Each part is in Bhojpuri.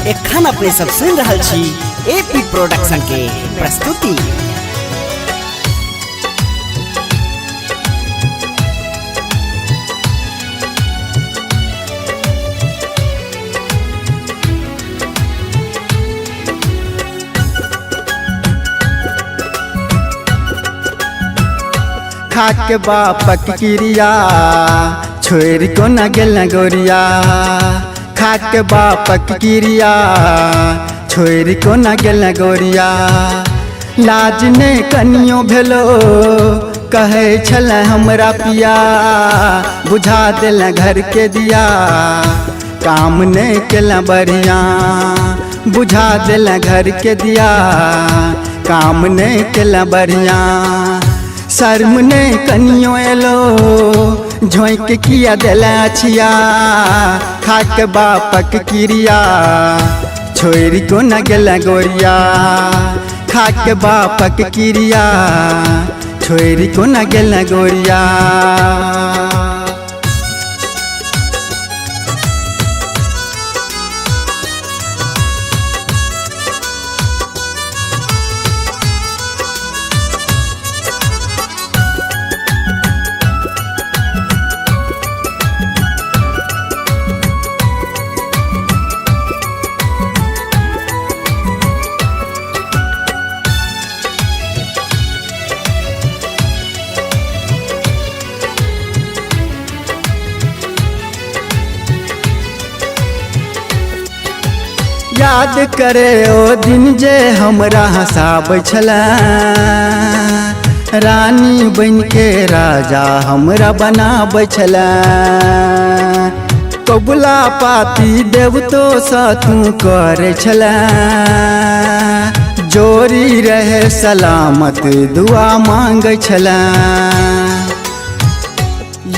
एखन अपने सब सुन रहल छी एपी प्रोडक्शन के प्रस्तुति। खाक बापक क्रिया छोड़ को न गेल गोरिया। खाक बापक क्रिया छोड़ को न गेल गोरिया। लाज ने कनियो भेलो कहे छल हमरा पिया। बुझा दिल घर के दिया काम ने केल बढ़िया। बुझा दिल घर के दिया काम ने केल बढ़िया। शर्म ने कनियो एलो झोंक किया दिला छिया। खाक बापक क्रिया छोड़ को न गेल गोरिया। खाक बापक क्रिया छोड़ को न गेल गोरिया। याद करे ओ दिन जे हमरा हंसाब छला। रानी बन के राजा हमरा बनाब छला। कबुला पाती देवतो सा तू करे छला। जोरी रहे सलामत दुआ मांग छला।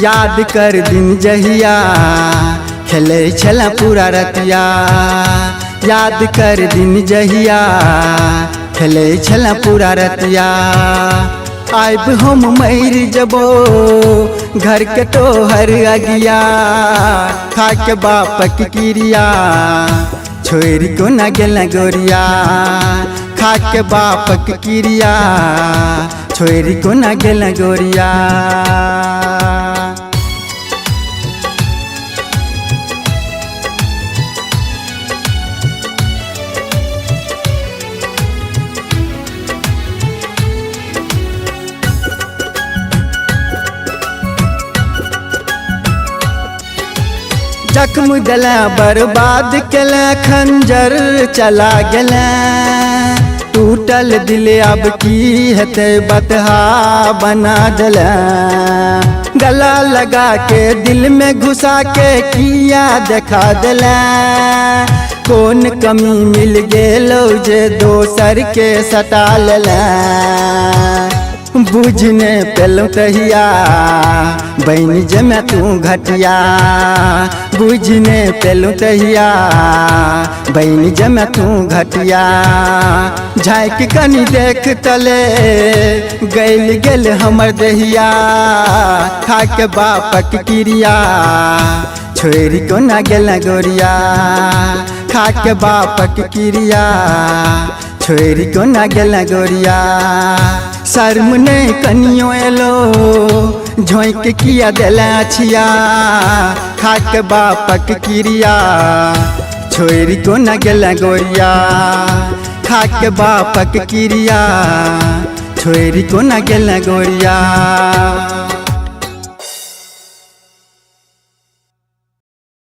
याद कर दिन जहिया खेले छला पूरा रतिया। याद कर दिन जहिया खेले छला पूरा रतिया। आब हम मर जबो घर के तोहर अगिया। खाक बापक क्रिया छोड़ को न गेल गोरिया। खाक बापक क्रिया छोड़ को न गेल गोरिया। जख्म दिला बर्बाद केल खंजर चला गेल। टूटल दिल अब की हेते बतहा बना दिल। गला लगा के दिल में घुसा के किया देखा दिल। कौन कमी मिल गेलो जे दोसर के सटा लेला। बुझने पेलो तहिया बहन जमे तू घटिया। बुझने पेलो तहिया बहन जमे तू घटिया। झाँक कनी देख तले गैल गेल हमर दहिया। खाक बापक क्रिया छोड़ को न गेल गोरिया। खाक बापक क्रिया छोड़ को न गेल गोरिया। शर्म ने कनियो एलो झोंक किया दिला छिया। खाक बापक क्रिया छोड़ को न गेल गोरिया। खाक बापक क्रिया छोड़ को न गेल गोरिया।